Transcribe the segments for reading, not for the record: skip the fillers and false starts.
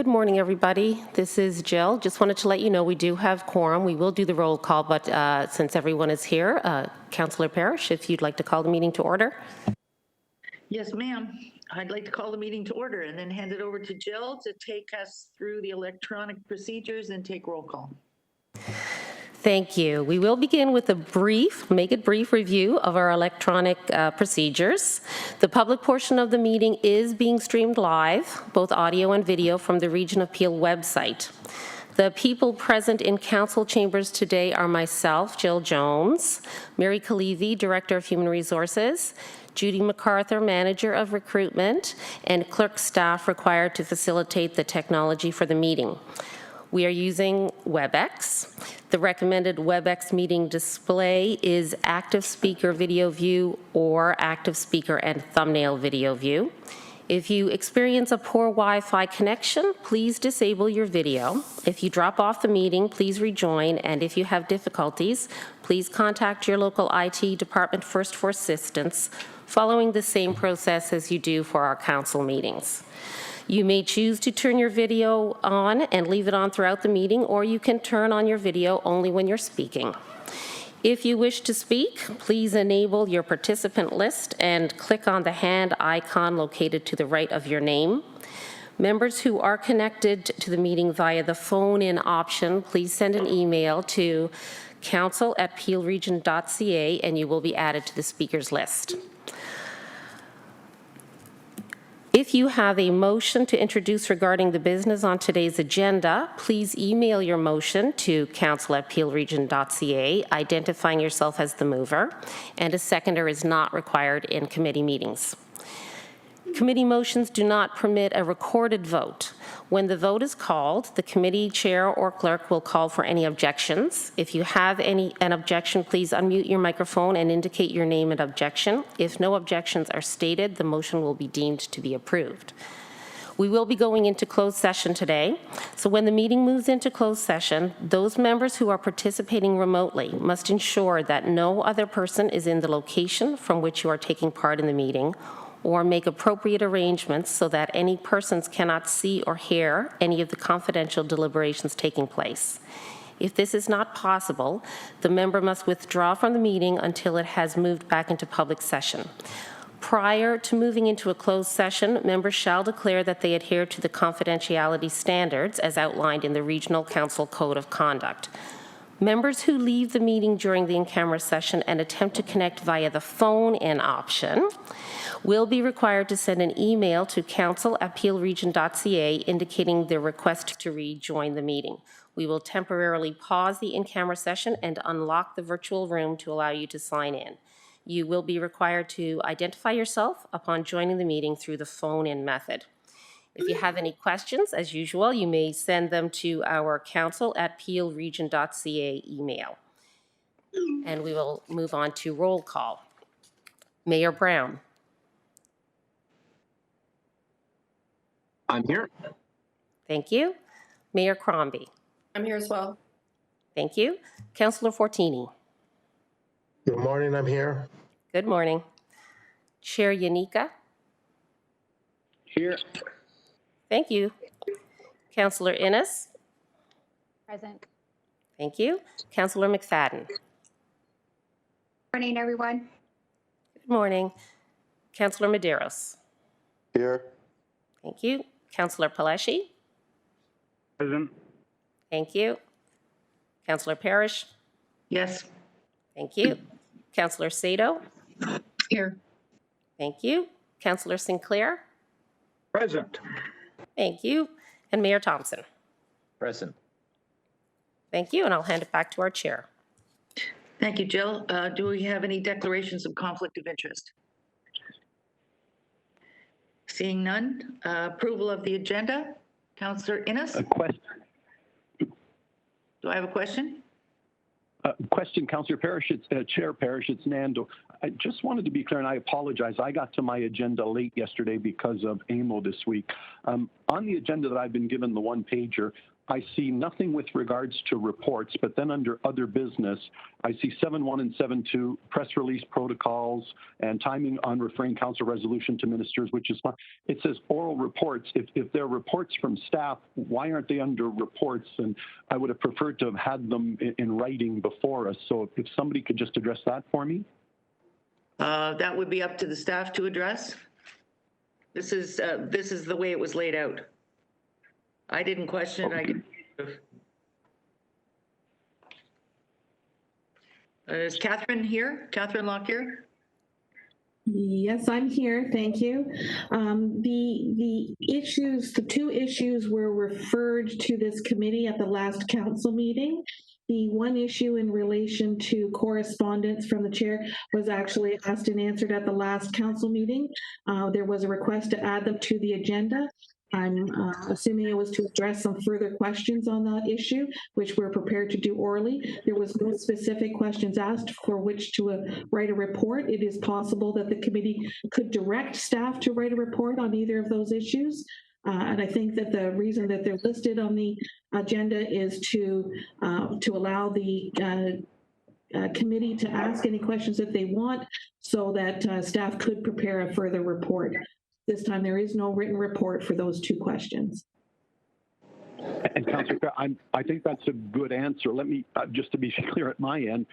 Good morning, everybody. This is Jill. Just wanted to let you know we do have quorum. We will do the roll call, but since everyone is here, Councillor Parrish, if you'd like to call the meeting to order. Yes, ma'am. I'd like to call the meeting to order and then hand it over to Jill to take us through the electronic procedures and take roll call. Thank you. We will begin with make it brief review of our electronic procedures. The public portion of the meeting is being streamed live, both audio and video, from the Region of Peel website. The people present in council chambers today are myself, Jill Jones, Mary Kalevi, Director of Human Resources, Judy MacArthur, Manager of Recruitment, and clerk staff required to facilitate the technology for the meeting. We are using WebEx. The recommended WebEx meeting display is active speaker video view or active speaker and thumbnail video view. If you experience a poor Wi-Fi connection, please disable your video. If you drop off the meeting, please rejoin, and if you have difficulties, please contact your local IT department first for assistance, following the same process as you do for our council meetings. You may choose to turn your video on and leave it on throughout the meeting, or you can turn on your video only when you're speaking. If you wish to speak, please enable your participant list and click on the hand icon located to the right of your name. Members who are connected to the meeting via the phone-in option, please send an email to council@peelregion.ca and you will be added to the speakers list. If you have a motion to introduce regarding the business on today's agenda, please email your motion to council@peelregion.ca, identifying yourself as the mover, and a seconder is not required in committee meetings. Committee motions do not permit a recorded vote. When the vote is called, the committee chair or clerk will call for any objections. If you have an objection, please unmute your microphone and indicate your name and objection. If no objections are stated, the motion will be deemed to be approved. We will be going into closed session today, so when the meeting moves into closed session, those members who are participating remotely must ensure that no other person is in the location from which you are taking part in the meeting, or make appropriate arrangements so that any persons cannot see or hear any of the confidential deliberations taking place. If this is not possible, the member must withdraw from the meeting until it has moved back into public session. Prior to moving into a closed session, members shall declare that they adhere to the confidentiality standards as outlined in the Regional Council Code of Conduct. Members who leave the meeting during the in-camera session and attempt to connect via the phone-in option will be required to send an email to council@peelregion.ca indicating their request to rejoin the meeting. We will temporarily pause the in-camera session and unlock the virtual room to allow you to sign in. You will be required to identify yourself upon joining the meeting through the phone-in method. If you have any questions, as usual, you may send them to our council@peelregion.ca email. And we will move on to roll call. Mayor Brown. I'm here. Thank you. Mayor Crombie. I'm here as well. Thank you. Councillor Fortini. Good morning, I'm here. Good morning. Chair Yanika. Here. Thank you. Councillor Innes. Present. Thank you. Councillor McFadden. Morning, everyone. Good morning. Councillor Medeiros. Here. Thank you. Councillor Paleshi. Present. Thank you. Councillor Parrish. Yes. Thank you. Councillor Sato. Here. Thank you. Councillor Sinclair. Present. Thank you. And Mayor Thompson. Present. Thank you. And I'll hand it back to our chair. Thank you, Jill. Do we have any declarations of conflict of interest? Seeing none. Approval of the agenda. Councillor Innes? A question, Do I have a question? Councillor Parrish, Chair Parrish, it's Nando. I just wanted to be clear, and I apologize. I got to my agenda late yesterday because of AMO this week. On the agenda that I've been given, the one-pager, I see nothing with regards to reports, but then under other business, I see 7.1 and 7.2, press release protocols and timing on referring council resolution to ministers, which is fine. It says oral reports. If they're reports from staff, why aren't they under reports? And I would have preferred to have had them in writing before us. So if somebody could just address that for me. That would be up to the staff to address. This is the way it was laid out. I didn't question it. Is Catherine here? Catherine Lockyer? Yes, I'm here. Thank you. The two issues were referred to this committee at the last council meeting. The one issue in relation to correspondence from the chair was actually asked and answered at the last council meeting. There was a request to add them to the agenda. I'm assuming it was to address some further questions on that issue, which we're prepared to do orally. There was no specific questions asked for which to write a report. It is possible that the committee could direct staff to write a report on either of those issues. And I think that the reason that they're listed on the agenda is to allow the committee to ask any questions that they want so that staff could prepare a further report. This time, there is no written report for those two questions. And Councillor, I think that's a good answer. Let me, just to be clear at my end,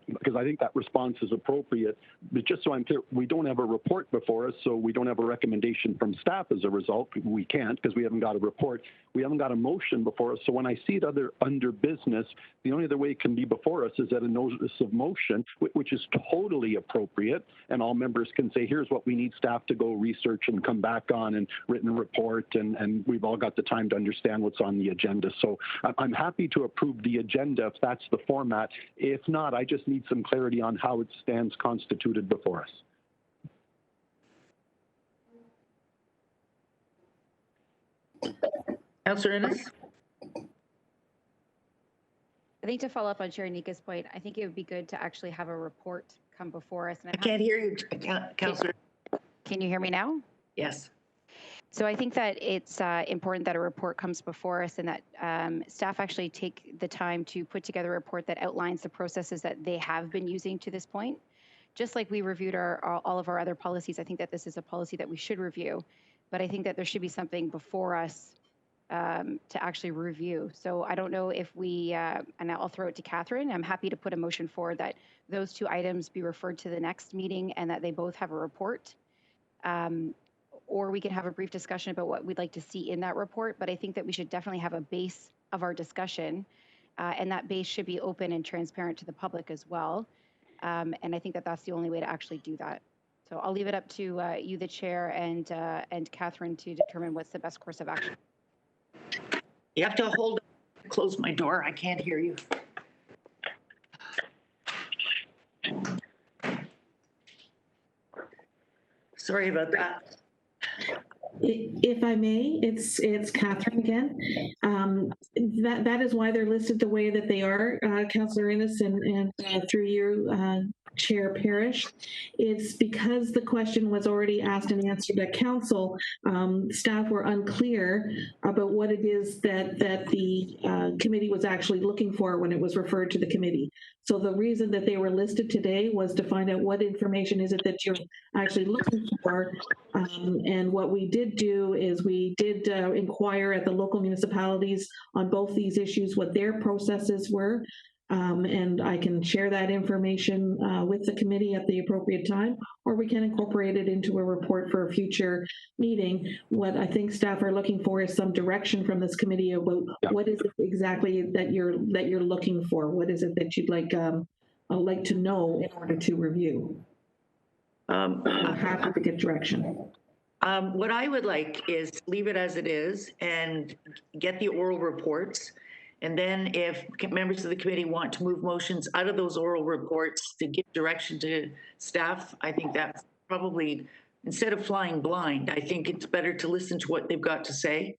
because I think that response is appropriate, but just so I'm clear, we don't have a report before us, so we don't have a recommendation from staff as a result. We can't because we haven't got a report. We haven't got a motion before us. So when I see it under business, the only other way it can be before us is at a notice of motion, which is totally appropriate. And all members can say, here's what we need staff to go research and come back on and written report. And we've all got the time to understand what's on the agenda. So I'm happy to approve the agenda if that's the format. If not, I just need some clarity on how it stands constituted before us. Councillor Innes? I think to follow up on Chair Nika's point, I think it would be good to actually have a report come before us. And I can't hear you, Councillor. Can you hear me now? Yes. So I think that it's important that a report comes before us and that staff actually take the time to put together a report that outlines the processes that they have been using to this point. Just like we reviewed all of our other policies, I think that this is a policy that we should review, but I think that there should be something before us to actually review. So I don't know if we, and I'll throw it to Catherine, I'm happy to put a motion forward that those two items be referred to the next meeting and that they both have a report. Or we can have a brief discussion about what we'd like to see in that report, but I think that we should definitely have a base of our discussion, and that base should be open and transparent to the public as well. And I think that that's the only way to actually do that. So I'll leave it up to you, the chair, and Catherine to determine what's the best course of action. You have to close my door. I can't hear you. Sorry about that. If I may, it's Catherine again. That is why they're listed the way that they are, Councillor Innes, and through you, Chair Parrish. It's because the question was already asked and answered at council. Staff were unclear about what it is that the committee was actually looking for when it was referred to the committee. So the reason that they were listed today was to find out what information is it that you're actually looking for. And what we did do is we did inquire at the local municipalities on both these issues, what their processes were. And I can share that information with the committee at the appropriate time, or we can incorporate it into a report for a future meeting. What I think staff are looking for is some direction from this committee about what is it exactly that you're looking for. What is it that you'd like to know in order to review? I'm happy to get direction. What I would like is leave it as it is and get the oral reports. And then if members of the committee want to move motions out of those oral reports to give direction to staff, I think that's probably, instead of flying blind, I think it's better to listen to what they've got to say.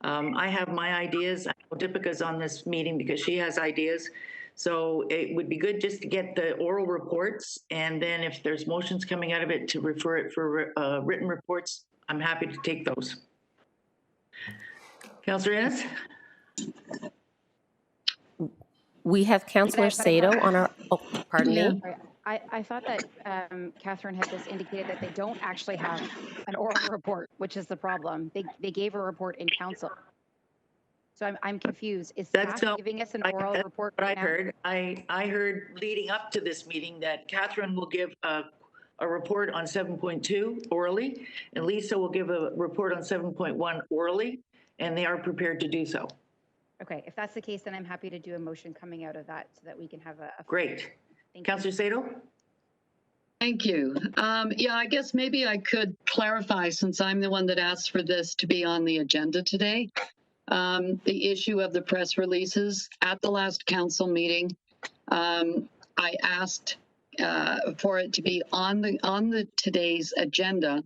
I have my ideas. I know Deepika's on this meeting because she has ideas. So it would be good just to get the oral reports, and then if there's motions coming out of it to refer it for written reports, I'm happy to take those. Councillor Innes? We have Councillor But I Sato thought, on our, oh, pardon Yeah. me. sorry, I thought that Catherine had just indicated that they don't actually have an oral report, which is the problem. They gave a report in council. So I'm confused. Is That's staff not, giving us an I, oral that's report what right I now? heard. I heard leading up to this meeting that Catherine will give a report on 7.2 orally, and Lisa will give a report on 7.1 orally, and they are prepared to do so. Okay, if that's the case, then I'm happy to do a motion coming out of that so that we can have a Great. Thank you. Councillor Sato? Thank you. Yeah, I guess maybe I could clarify, since I'm the one that asked for this to be on the agenda today. The issue of the press releases at the last council meeting, I asked for it to be on the today's agenda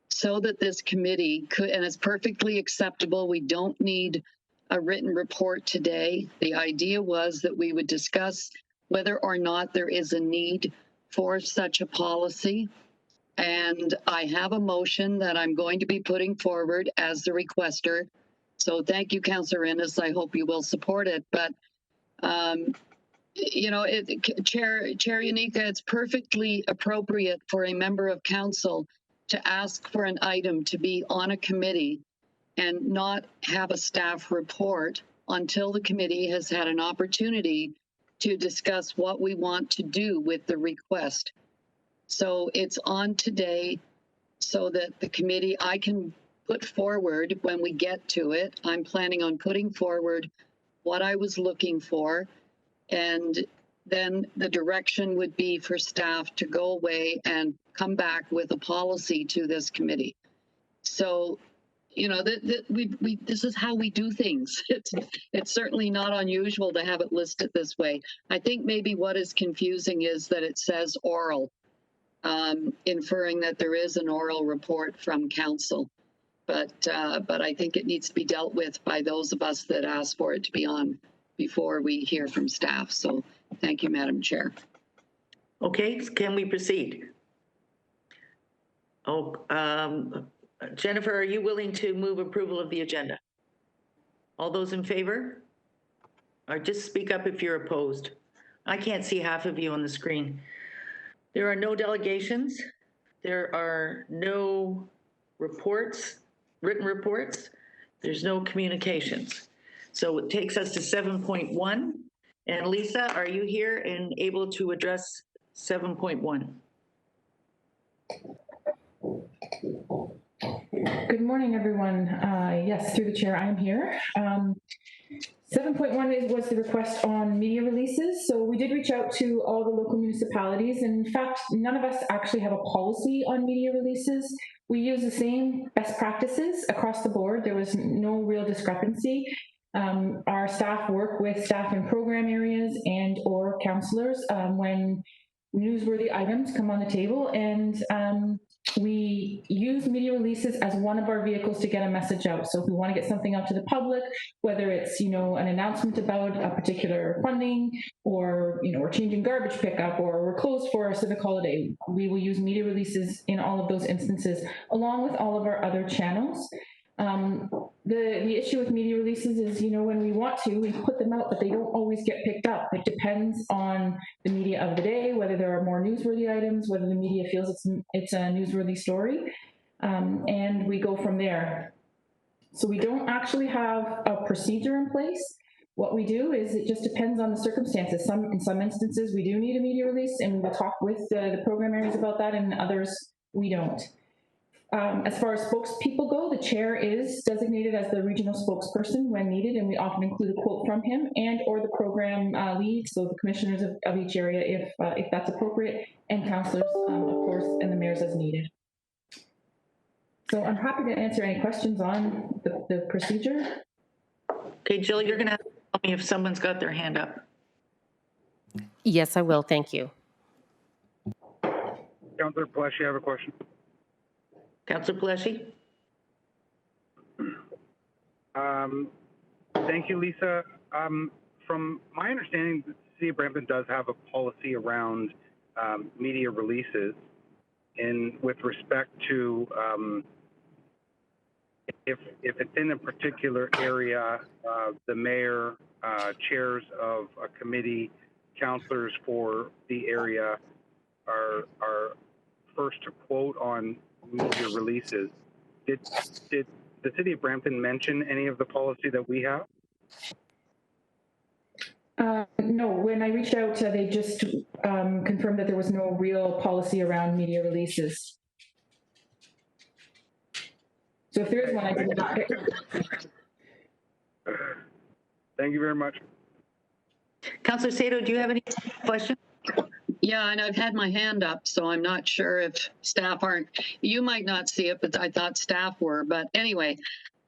so that this committee could, and it's perfectly acceptable. We don't need a written report today. The idea was that we would discuss whether or not there is a need for such a policy. And I have a motion that I'm going to be putting forward as the requester. So thank you, Councillor Innes. I hope you will support it. But, you know, Chair Unica, it's perfectly appropriate for a member of council to ask for an item to be on a committee and not have a staff report until the committee has had an opportunity to discuss what we want to do with the request. So it's on today so that the committee, I can put forward when we get to it. I'm planning on putting forward what I was looking for. And then the direction would be for staff to go away and come back with a policy to this committee. So, you know, this is how we do things. It's certainly not unusual to have it listed this way. I think maybe what is confusing is that it says oral, inferring that there is an oral report from council. But I think it needs to be dealt with by those of us that asked for it to be on before we hear from staff. So thank you, Madam Chair. Okay, can we proceed? Oh, Jennifer, are you willing to move approval of the agenda? All those in favor? Or just speak up if you're opposed. I can't see half of you on the screen. There are no delegations. There are no reports, written reports. There's no communications. So it takes us to 7.1. And Lisa, are you here and able to address 7.1? Good morning, everyone. Yes, through the chair, I am here. 7.1 was the request on media releases. So we did reach out to all the local municipalities. And in fact, none of us actually have a policy on media releases. We use the same best practices across the board. There was no real discrepancy. Our staff work with staff in program areas and or counselors when newsworthy items come on the table, and we use media releases as one of our vehicles to get a message out. So if we want to get something out to the public, whether it's, you know, an announcement about a particular funding, or, you know, we're changing garbage pickup, or we're closed for a civic holiday, we will use media releases in all of those instances, along with all of our other channels. The issue with media releases is, you know, when we want to, we put them out, but they don't always get picked up. It depends on the media of the day, whether there are more newsworthy items, whether the media feels it's a newsworthy story, and we go from there. So we don't actually have a procedure in place. What we do is it just depends on the circumstances. In some instances, we do need a media release, and we'll talk with the program areas about that, and others we don't. As far as spokespeople go, the chair is designated as the regional spokesperson when needed, and we often include a quote from him and or the program lead, so the commissioners of each area if that's appropriate, and councillors, of course, and the mayors as needed. So I'm happy to answer any questions on the procedure. Okay, Jill, you're going to have to tell me if someone's got their hand up. Yes, I will. Thank you. Councillor Plush, you have a question? Councillor Pallesi? Thank you, Lisa. From my understanding, the City of Brampton does have a policy around media releases, and with respect to if it's in a particular area, the mayor, chairs of a committee, councilors for the area are first to quote on media releases. Did the city of Brampton mention any of the policy that we have? No, when I reached out, they just confirmed that there was no real policy around media releases. So if there is one, I did not. Thank you very much. Councillor Sato, do you have any questions? Yeah, and I've had my hand up, so I'm not sure if staff aren't. You might not see it, but I thought staff were. But anyway,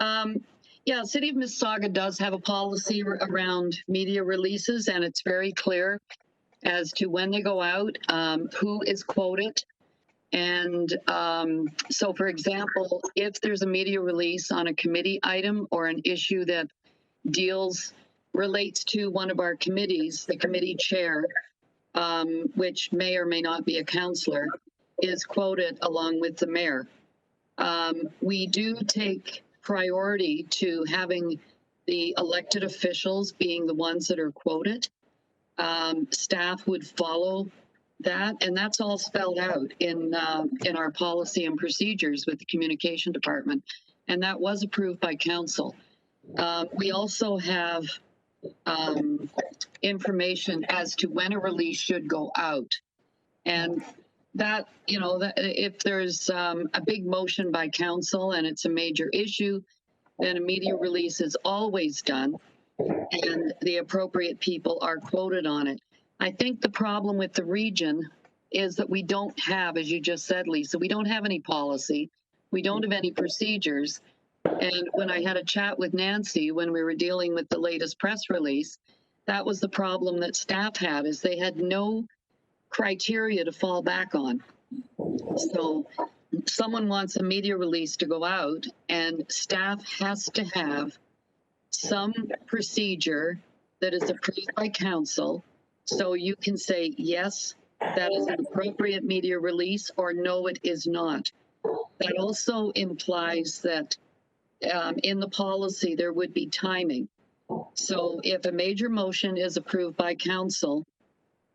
yeah, City of Mississauga does have a policy around media releases, and it's very clear as to when they go out, who is quoted. And so, for example, if there's a media release on a committee item or an issue that relates to one of our committees, the committee chair, which may or may not be a councillor, is quoted along with the mayor. We do take priority to having the elected officials being the ones that are quoted. Staff would follow that, and that's all spelled out in our policy and procedures with the communication department, and that was approved by council. We also have information as to when a release should go out, and that, you know, that if there's a big motion by council and it's a major issue, then a media release is always done and the appropriate people are quoted on it. I think the problem with the region is that we don't have, as you just said, Lisa, we don't have any policy. We don't have any procedures. And when I had a chat with Nancy, when we were dealing with the latest press release, that was the problem that staff had, is they had no criteria to fall back on. So someone wants a media release to go out, and staff has to have some procedure that is approved by council. So you can say, yes, that is an appropriate media release, or no, it is not. That also implies that in the policy, there would be timing. So if a major motion is approved by council,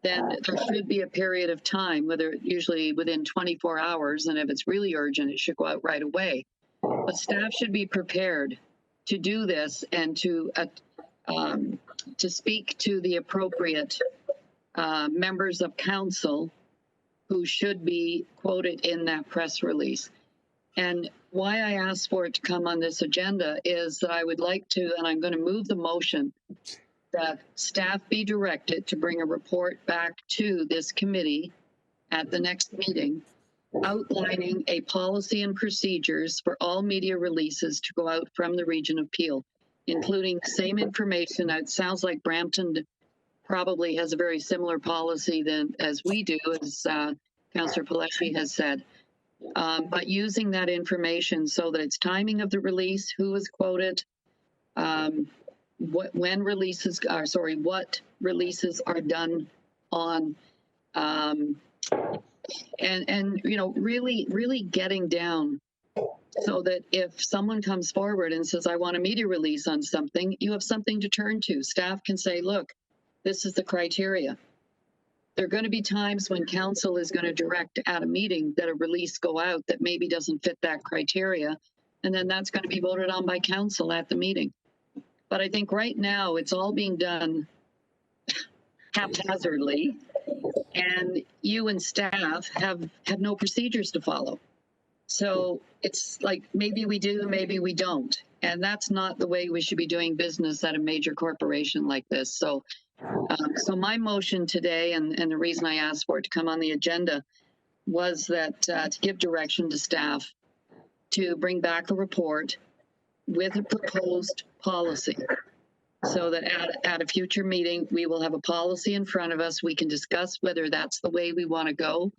then there should be a period of time, whether usually within 24 hours, and if it's really urgent, it should go out right away. But staff should be prepared to do this and to speak to the appropriate members of council who should be quoted in that press release. And why I asked for it to come on this agenda is that I would like to, and I'm going to move the motion, that staff be directed to bring a report back to this committee at the next meeting, outlining a policy and procedures for all media releases to go out from the region of Peel, including the same information. It sounds like Brampton probably has a very similar policy as we do, as Councillor Pelletier has said. But using that information so that it's timing of the release, who is quoted, what releases are done on, and you know, really getting down so that if someone comes forward and says, I want a media release on something, you have something to turn to. Staff can say, look, this is the criteria. There are going to be times when council is going to direct at a meeting that a release go out that maybe doesn't fit that criteria, and then that's going to be voted on by council at the meeting. But I think right now it's all being done haphazardly, and you and staff have no procedures to follow. So it's like, maybe we do, maybe we don't. And that's not the way we should be doing business at a major corporation like this. So so my motion today, and the reason I asked for it to come on the agenda, was that to give direction to staff to bring back a report with a proposed policy, so that at a future meeting, we will have a policy in front of us. We can discuss whether that's the way we want to go,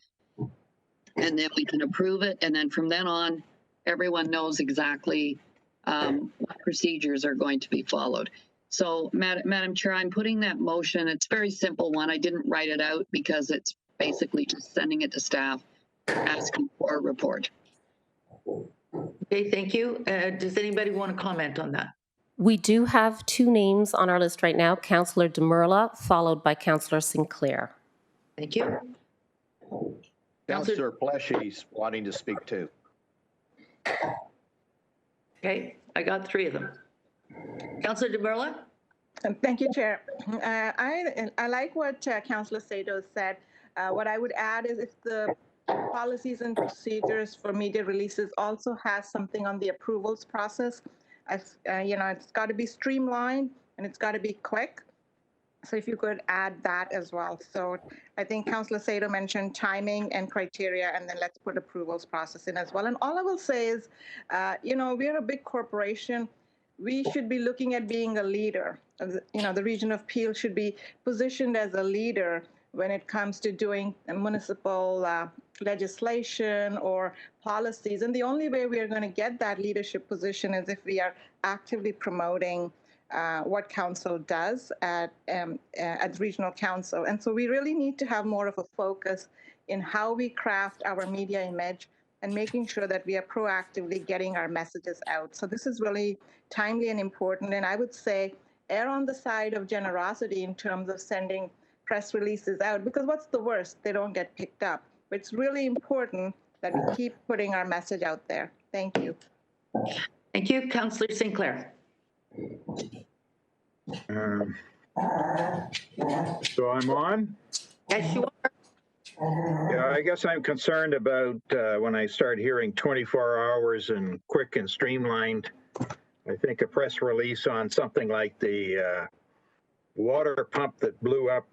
and then we can approve it. And then from then on, everyone knows exactly what procedures are going to be followed. So, Madam Chair, I'm putting that motion. It's a very simple one. I didn't write it out because it's basically just sending it to staff, asking for a report. Okay, thank you. Does anybody want to comment on that? We do have 2 names on our list right now, Councillor Demurla, followed by Councillor Sinclair. Thank you. Councillor Pleshy's wanting to speak too. Okay, I got 3 of them. Councillor Demurla? Thank you, Chair. I like what Councillor Sato said. What I would add is if the policies and procedures for media releases also has something on the approvals process, it's got to be streamlined and it's got to be quick. So if you could add that as well. So I think Councillor Sato mentioned timing and criteria, and then let's put approvals process in as well. And all I will say is, we're a big corporation. We should be looking at being a leader. The region of Peel should be positioned as a leader when it comes to doing municipal legislation or policies. And the only way we are going to get that leadership position is if we are actively promoting what council does at regional council. And so we really need to have more of a focus in how we craft our media image and making sure that we are proactively getting our messages out. So this is really timely and important. And I would say err on the side of generosity in terms of sending press releases out, because what's the worst? They don't get picked up. But it's really important that we keep putting our message out there. Thank you. Thank you. Councillor Sinclair. So I'm on? Yes, you are. Yeah, I guess I'm concerned about when I start hearing 24 hours and quick and streamlined. I think a press release on something like the water pump that blew up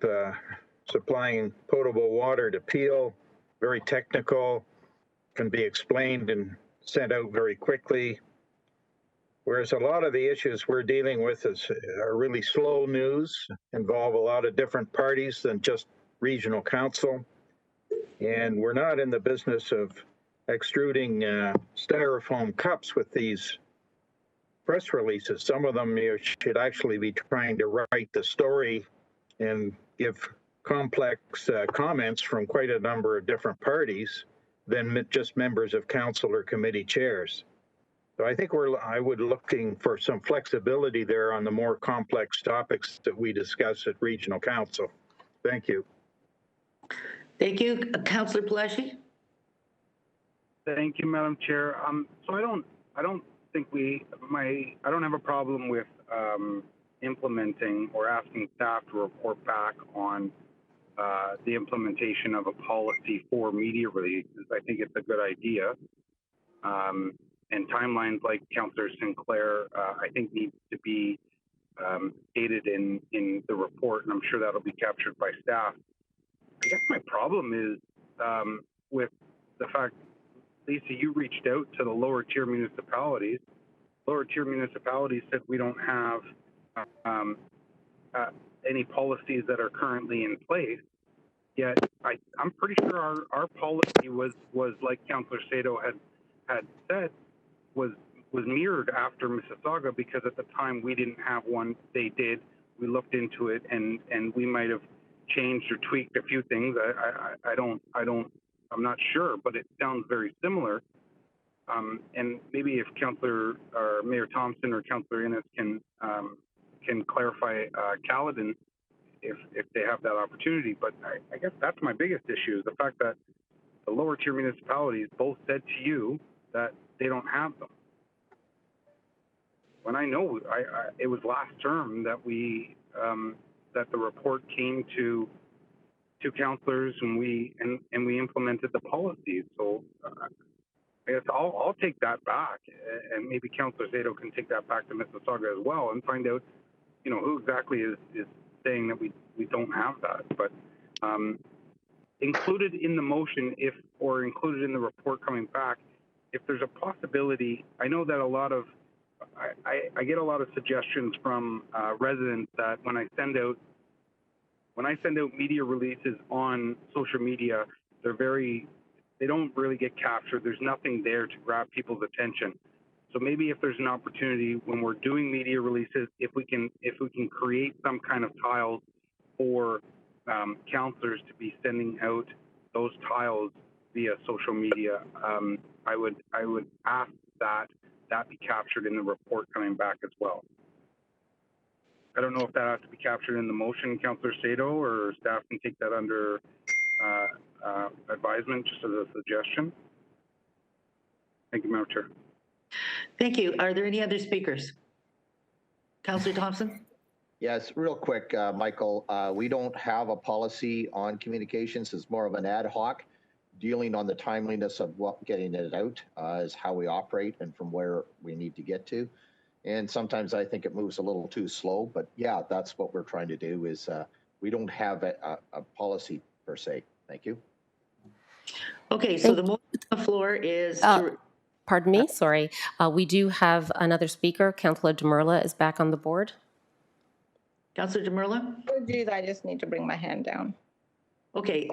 supplying potable water to Peel, very technical, can be explained and sent out very quickly. Whereas a lot of the issues we're dealing with are really slow news, involve a lot of different parties than just regional council. And we're not in the business of extruding styrofoam cups with these press releases. Some of them you should actually be trying to write the story and give complex comments from quite a number of different parties than just members of council or committee chairs. So I think I would looking for some flexibility there on the more complex topics that we discuss at regional council. Thank you. Thank you. Councillor Pleshy. Thank you, Madam Chair. So I don't think I don't have a problem with implementing or asking staff to report back on the implementation of a policy for media releases. I think it's a good idea. And timelines like Councillor Sinclair, I think needs to be stated in the report, and I'm sure that'll be captured by staff. I guess my problem is with the fact, Lisa, you reached out to the lower tier municipalities. Lower tier municipalities said we don't have any policies that are currently in place. Yet I'm pretty sure our policy was like Councillor Sato had said, was mirrored after Mississauga, because at the time we didn't have one. They did. We looked into it, and we might have changed or tweaked a few things. I'm not sure, but it sounds very similar. And maybe if Councillor or Mayor Thompson or Councillor Innes can clarify Caledon if they have that opportunity. But I guess that's my biggest issue, is the fact that the lower tier municipalities both said to you that they don't have them. When I know it was last term that that the report came to councillors and we implemented the policies. So I guess I'll take that back, and maybe Councillor Zato can take that back to Mississauga as well and find out, who exactly is saying that we don't have that. But included in the motion, or included in the report coming back, if there's a possibility, I know that I get a lot of suggestions from residents that when I send out media releases on social media, they don't really get captured. There's nothing there to grab people's attention. So maybe if there's an opportunity when we're doing media releases, if we can create some kind of tiles for councillors to be sending out those tiles via social media, I would ask that be captured in the report coming back as well. I don't know if that has to be captured in the motion, Councillor Sato, or staff can take that under advisement, just as a suggestion. Thank you, Madam Chair. Thank you. Are there any other speakers? Councillor Thompson? Yes, real quick, Michael, we don't have a policy on communications. It's more of an ad hoc. Dealing on the timeliness of getting it out is how we operate and from where we need to get to. And sometimes I think it moves a little too slow, but yeah, that's what we're trying to do is we don't have a policy per se. Thank you. Okay, so the motion on the floor is to... Pardon me, sorry. We do have another speaker. Councillor Demurla is back on the board. Councillor Demurla? Oh, geez, I just need to bring my hand down. Okay,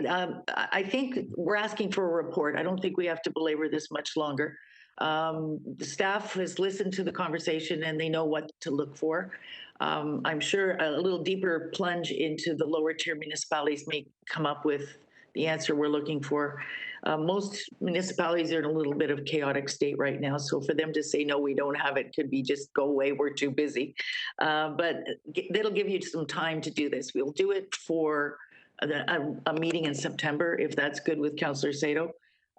I think we're asking for a report. I don't think we have to belabor this much longer. The staff has listened to the conversation and they know what to look for. I'm sure a little deeper plunge into the lower tier municipalities may come up with the answer we're looking for. Most municipalities are in a little bit of chaotic state right now, so for them to say, no, we don't have it, could be just go away, we're too busy. But that'll give you some time to do this. We'll do it for a meeting in September, if that's good with Councillor Sato.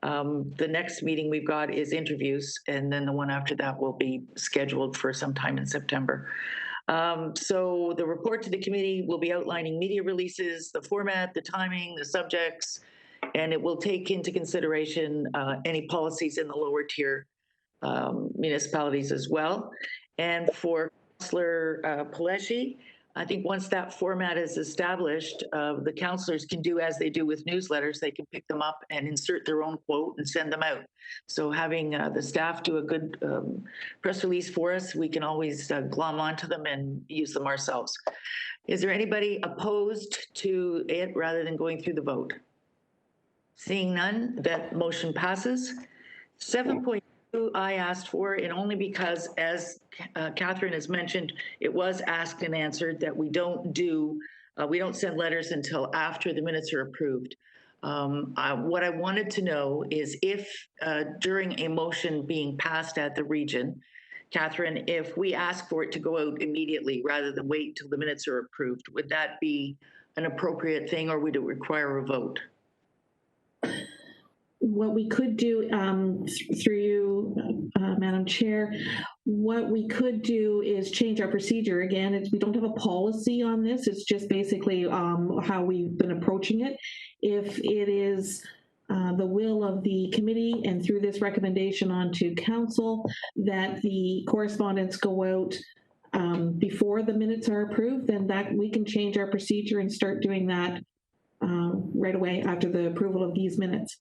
The next meeting we've got is interviews, and then the one after that will be scheduled for sometime in September. So the report to the committee will be outlining media releases, the format, the timing, the subjects, and it will take into consideration any policies in the lower tier municipalities as well. And for Councillor Paleshi, I think once that format is established, the councillors can do as they do with newsletters. They can pick them up and insert their own quote and send them out. So having the staff do a good press release for us, we can always glom onto them and use them ourselves. Is there anybody opposed to it rather than going through the vote? Seeing none, that motion passes. 7.2 I asked for, and only because, as Catherine has mentioned, it was asked and answered that we don't send letters until after the minutes are approved. What I wanted to know is if during a motion being passed at the region, Catherine, if we ask for it to go out immediately rather than wait till the minutes are approved, would that be an appropriate thing, or would it require a vote? What we could do, through you, Madam Chair, what we could do is change our procedure. Again, we don't have a policy on this. It's just basically how we've been approaching it. If it is the will of the committee and through this recommendation onto council that the correspondence go out before the minutes are approved, then that we can change our procedure and start doing that right away after the approval of these minutes.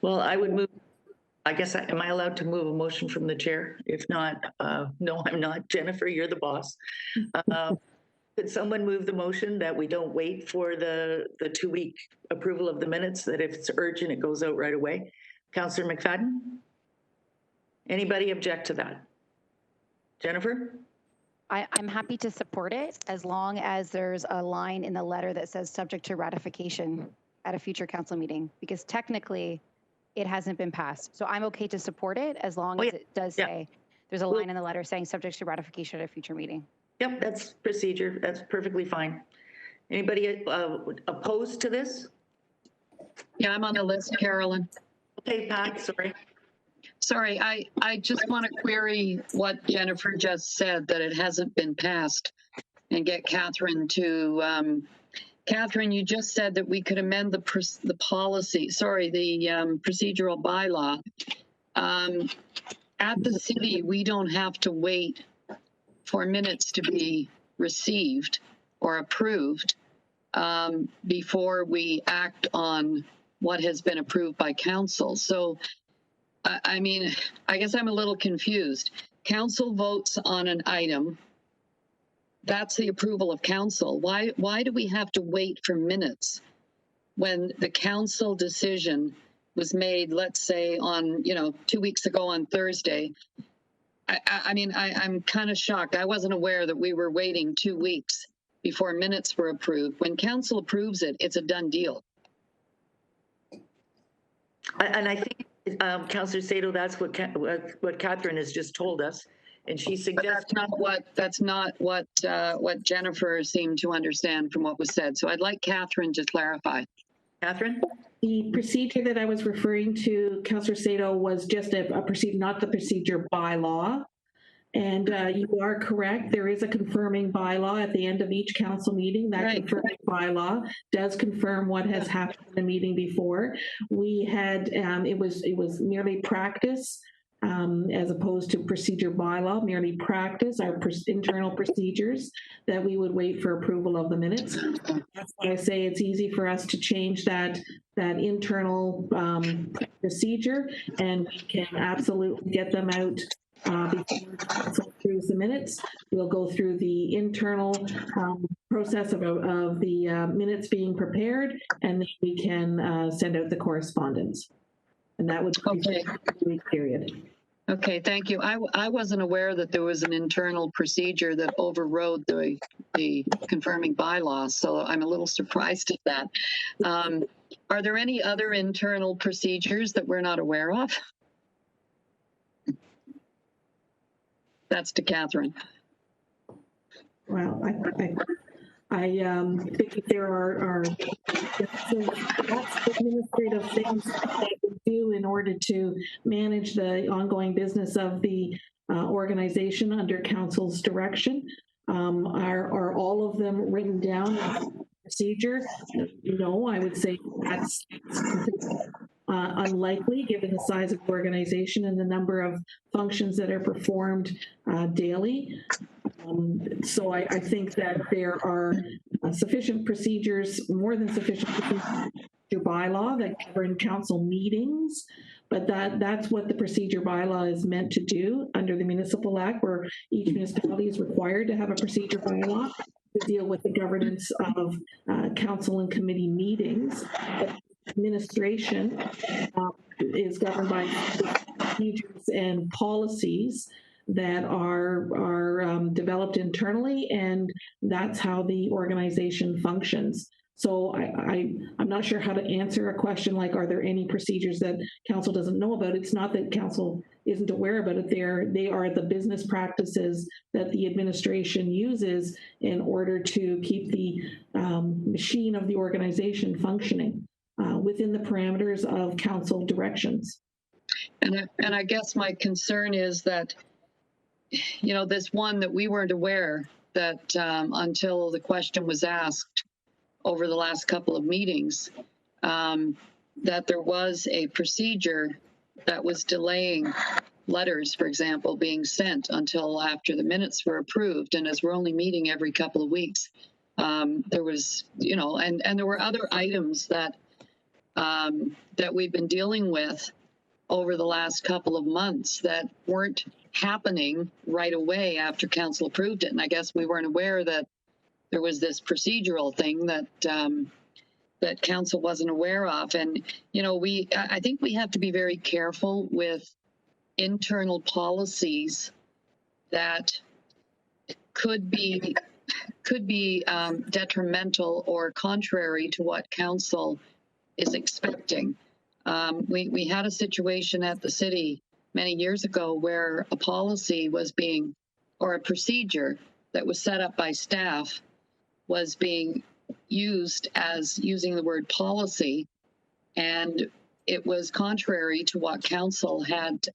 Well, I would move, I guess, am I allowed to move a motion from the chair? If not, no, I'm not. Jennifer, you're the boss. Could someone move the motion that we don't wait for the 2-week approval of the minutes, that if it's urgent, it goes out right away? Councillor McFadden? Anybody object to that? Jennifer? I'm happy to support it as long as there's a line in the letter that says subject to ratification at a future council meeting, because technically it hasn't been passed. So I'm okay to support it as long as it does say there's a line in the letter saying subject to ratification at a future meeting. Yep, that's procedure. That's perfectly fine. Anybody opposed to this? Yeah, I'm on the list, Carolyn. Okay, Pat, sorry. Sorry, I just want to query what Jennifer just said, that it hasn't been passed, and get Catherine to, Catherine, you just said that we could amend the policy, sorry, the procedural bylaw. At the city, we don't have to wait for minutes to be received or approved before we act on what has been approved by council. So, I mean, I guess I'm a little confused. Council votes on an item. That's the approval of council. Why do we have to wait for minutes when the council decision was made, let's say on, 2 weeks ago on Thursday? I mean, I'm kind of shocked. I wasn't aware that we were waiting 2 weeks before minutes were approved. When council approves it, it's a done deal. And I think Councillor Sato, that's what Catherine has just told us. And she But suggested. that's not what Jennifer seemed to understand from what was said. So I'd like Catherine to clarify. Catherine? The procedure that I was referring to, Councillor Sato, was just a procedure, not the procedure bylaw. And you are correct. There is a confirming bylaw at the end of each council meeting. That Right. confirming bylaw does confirm what has happened in the meeting before. We had, it was merely practice as opposed to procedure bylaw, merely practice, our internal procedures that we would wait for approval of the minutes. That's why I say it's easy for us to change that internal procedure, and we can absolutely get them out before council approves the minutes. We'll go through the internal process of the minutes being prepared, and then we can send out the correspondence. And that would be Okay. a week period. Okay, thank you. I wasn't aware that there was an internal procedure that overrode the confirming bylaws, so I'm a little surprised at that. Are there any other internal procedures that we're not aware of? That's to Catherine. Well, I think that there are lots of administrative things that we do in order to manage the ongoing business of the organization under council's direction. Are all of them written down in procedure? No, I would say that's unlikely given the size of the organization and the number of functions that are performed daily. So I think that there are sufficient procedures, more than sufficient procedures to bylaw that govern council meetings, but that's what the procedure bylaw is meant to do under the Municipal Act, where each municipality is required to have a procedure bylaw to deal with the governance of council and committee meetings. But administration is governed by procedures and policies that are developed internally, and that's how the organization functions. So I'm not sure how to answer a question like, are there any procedures that council doesn't know about? It's not that council isn't aware about it. They are the business practices that the administration uses in order to keep the machine of the organization functioning within the parameters of council directions. And I guess my concern is that, you know, this one that we weren't aware that until the question was asked over the last couple of meetings, that there was a procedure that was delaying letters, for example, being sent until after the minutes were approved. And as we're only meeting every couple of weeks, there was, you know, and there were other items that that we've been dealing with over the last couple of months that weren't happening right away after council approved it. And I guess we weren't aware that there was this procedural thing that that council wasn't aware of. And, you know, I think we have to be very careful with internal policies that could be detrimental or contrary to what council is expecting. We had a situation at the city many years ago where a policy was being, or a procedure that was set up by staff was being used as using the word policy, and it was contrary to what council had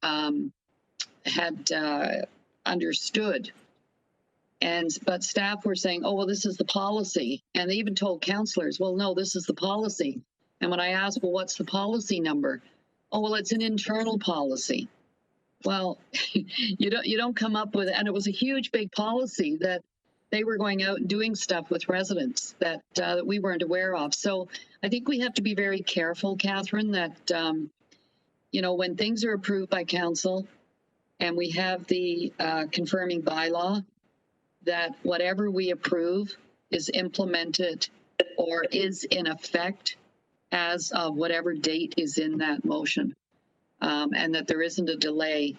understood. But staff were saying, oh, well, this is the policy. And they even told councillors, well, no, this is the policy. And when I asked, well, what's the policy number? Oh, well, it's an internal policy. Well, you don't come up with it. And it was a huge, big policy that they were going out and doing stuff with residents that we weren't aware of. So I think we have to be very careful, Catherine, that, you know, when things are approved by council and we have the confirming bylaw, that whatever we approve is implemented or is in effect as of whatever date is in that motion, and that there isn't a delay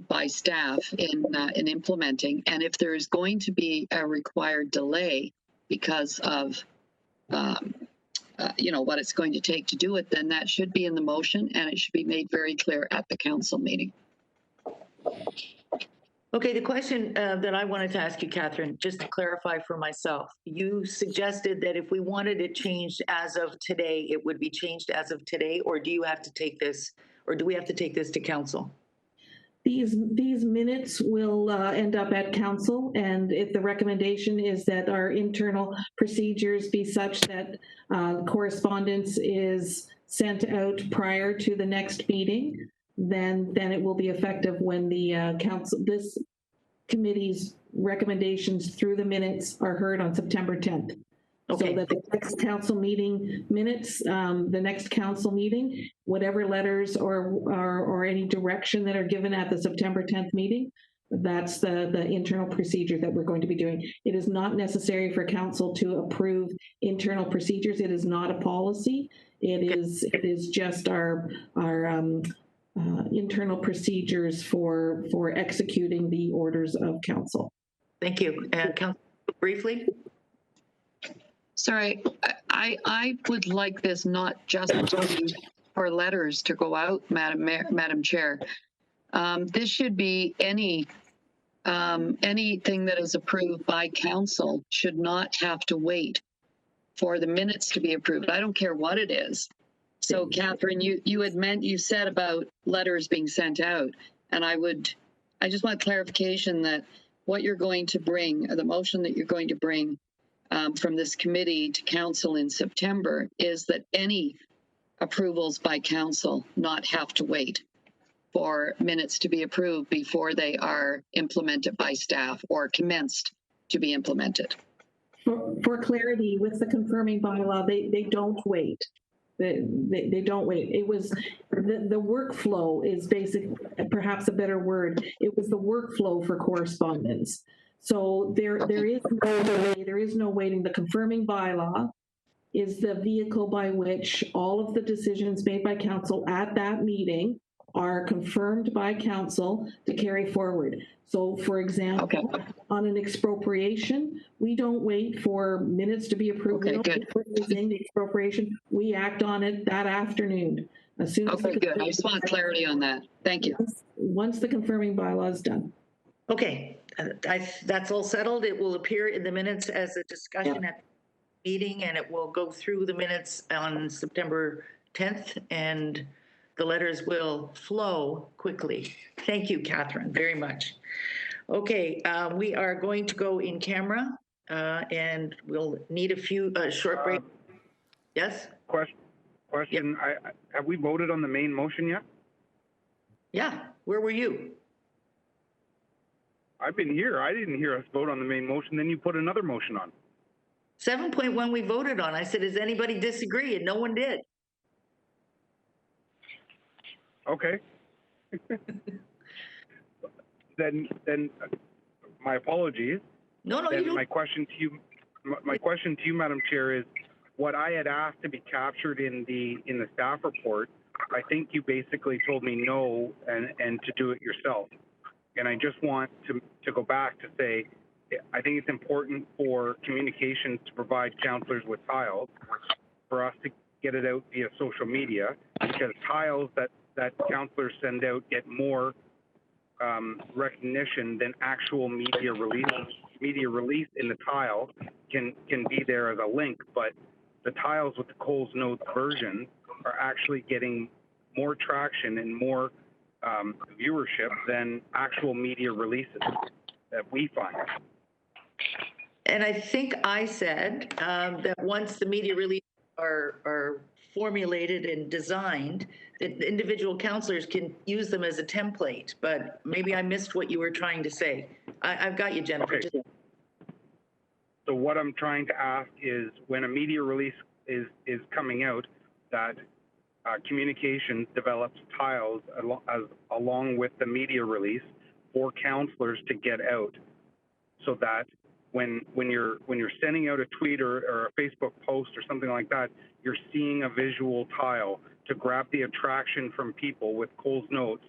by staff in implementing. And if there is going to be a required delay because of what it's going to take to do it, then that should be in the motion and it should be made very clear at the council meeting. Okay, the question that I wanted to ask you, Catherine, just to clarify for myself, you suggested that if we wanted it changed as of today, it would be changed as of today, or do you have to take this, or do we have to take this to council? These minutes will end up at council, and if the recommendation is that our internal procedures be such that correspondence is sent out prior to the next meeting, then it will be effective when the council, this committee's recommendations through the minutes are heard on September 10th. Okay. So that the next council meeting minutes, the next council meeting, whatever letters or any direction that are given at the September 10th meeting, that's the internal procedure that we're going to be doing. It is not necessary for council to approve internal procedures. It is not a policy. It is just our internal procedures for executing the orders of council. Thank you. Council, briefly. Sorry, I would like this not just for letters to go out, Madam Chair. This should be anything that is approved by council should not have to wait for the minutes to be approved. I don't care what it is. So, Catherine, you said about letters being sent out, and I just want clarification that what you're going to bring, or the motion that you're going to bring from this committee to council in September, is that any approvals by council not have to wait for minutes to be approved before they are implemented by staff or commenced to be implemented. For clarity, with the confirming bylaw, they don't wait. They don't wait. It was the workflow is basically, perhaps a better word. It was the workflow for correspondence. So there is no delay. There is no waiting. The confirming bylaw is the vehicle by which all of the decisions made by council at that meeting are confirmed by council to carry forward. So, for example, on an expropriation, we don't wait for minutes to be approved. Okay, we don't wait for the expropriation. We act on it that afternoon. As soon as good. I just want clarity on that. Thank you. Once the confirming bylaw is done. Okay, that's all settled. It will appear in the minutes as a discussion at the meeting, and it will go through the minutes on September 10th, and the letters will flow quickly. Thank you, Catherine, very much. Okay, we are going to go in camera, and we'll need a short break. Yes? Question. Yep. Have we voted on the main motion yet? Yeah, where were you? I've been here. I didn't hear us vote on the main motion. Then you put another motion on. 7.1 we voted on. I said, does anybody disagree? And no one did. Okay. then my apologies. No, you don't. My question to you, Madam Chair, is what I had asked to be captured in the staff report. I think you basically told me no and to do it yourself. And I just want to go back to say, I think it's important for communications to provide councillors with tiles for us to get it out via social media, because tiles that councillors send out get more recognition than actual media releases. Media release in the tile can be there as a link, but the tiles with the Coles Notes version are actually getting more traction and more viewership than actual media releases that we find. And I think I said that once the media releases are formulated and designed, that the individual councillors can use them as a template, but maybe I missed what you were trying to say. I've got you, Jennifer. Okay. So what I'm trying to ask is, when a media release is coming out, that communications develops tiles along with the media release for councillors to get out, so that when you're sending out a tweet or a Facebook post or something like that, you're seeing a visual tile to grab the attraction from people with Coles Notes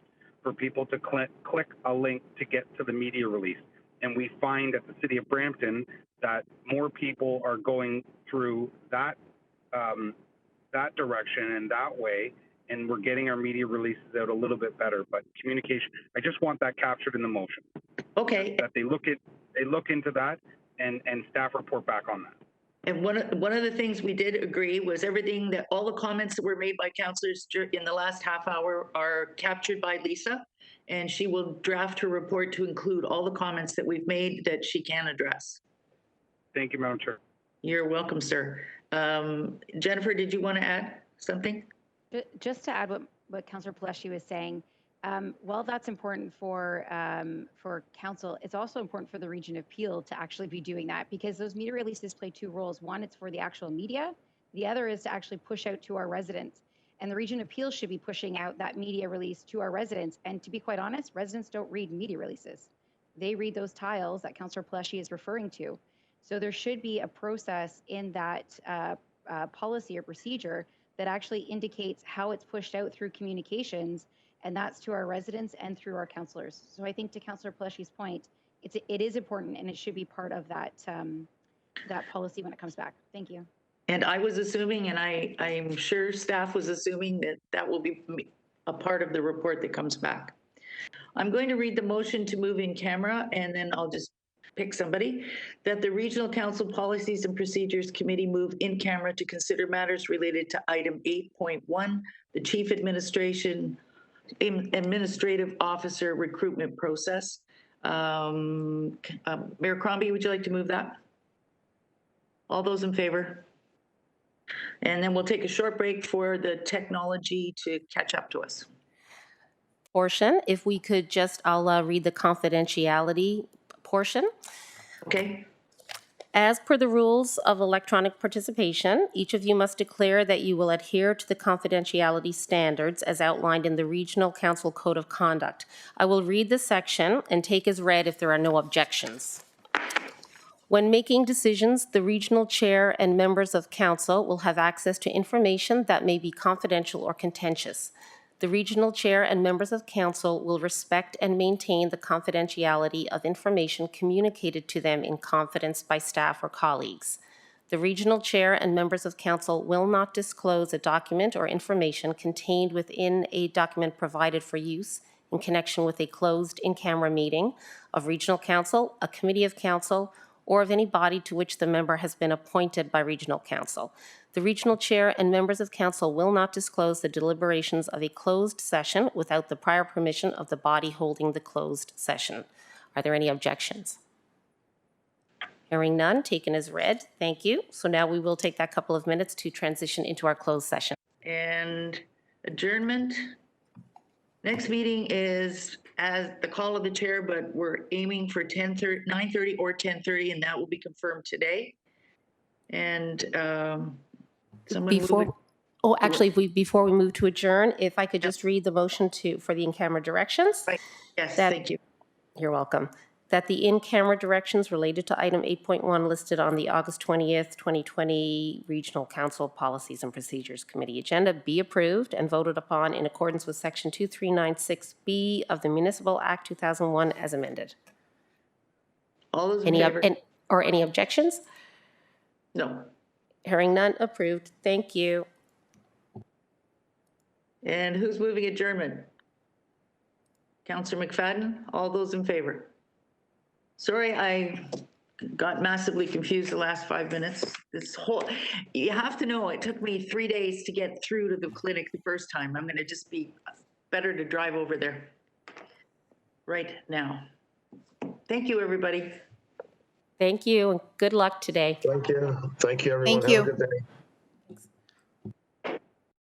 for people to click a link to get to the media release. And we find at the City of Brampton that more people are going through that that direction and that way, and we're getting our media releases out a little bit better. But communication, I just want that captured in the motion. Okay. That they look into that and staff report back on that. And one of the things we did agree was everything that all the comments that were made by councillors in the last half hour are captured by Lisa, and she will draft her report to include all the comments that we've made that she can address. Thank you, Madam Chair. You're welcome, sir. Jennifer, did you want to add something? Just to add what Councillor Pelletier was saying, while that's important for council, it's also important for the region of Peel to actually be doing that, because those media releases play two roles. One, it's for the actual media. The other is to actually push out to our residents. And the region of Peel should be pushing out that media release to our residents. And to be quite honest, residents don't read media releases. They read those tiles that Councillor Pelletier is referring to. So there should be a process in that policy or procedure that actually indicates how it's pushed out through communications, and that's to our residents and through our councillors. So I think to Councillor Pelletier's point, it is important, and it should be part of that that policy when it comes back. Thank you. And I was assuming, and I'm sure staff was assuming, that that will be a part of the report that comes back. I'm going to read the motion to move in camera, and then I'll just pick somebody. That the Regional Council Policies and Procedures Committee move in camera to consider matters related to item 8.1, the Chief Administrative Officer recruitment process. Mayor Crombie, would you like to move that? All those in favor? And then we'll take a short break for the technology to catch up to us. Portion, if we could just, I'll read the confidentiality portion. Okay. As per the rules of electronic participation, each of you must declare that you will adhere to the confidentiality standards as outlined in the Regional Council Code of Conduct. I will read this section and take as read if there are no objections. When making decisions, the regional chair and members of council will have access to information that may be confidential or contentious. The regional chair and members of council will respect and maintain the confidentiality of information communicated to them in confidence by staff or colleagues. The regional chair and members of council will not disclose a document or information contained within a document provided for use in connection with a closed in-camera meeting of regional council, a committee of council, or of any body to which the member has been appointed by regional council. The regional chair and members of council will not disclose the deliberations of a closed session without the prior permission of the body holding the closed session. Are there any objections? Hearing none, taken as read. Thank you. So now we will take that couple of minutes to transition into our closed session. And adjournment. Next meeting is as the call of the chair, but we're aiming for 9:30 or 10:30, and that will be confirmed today. And before we move to adjourn, if I could just read the motion for the in-camera directions. Right. Yes, thank you. You're welcome. That the in-camera directions related to item 8.1 listed on the August 20th, 2020 Regional Council Policies and Procedures Committee agenda be approved and voted upon in accordance with Section 2396B of the Municipal Act 2001 as amended. All those in favor? Any objections? No. Hearing none, approved. Thank you. And who's moving adjournment? Councillor McFadden? All those in favor? Sorry, I got massively confused the last 5 minutes. You have to know, it took me 3 days to get through to the clinic the first time. I'm going to just be better to drive over there right now. Thank you, everybody. Thank you, and good luck today. Thank you. Thank you, everyone. Thank you. Have a good day.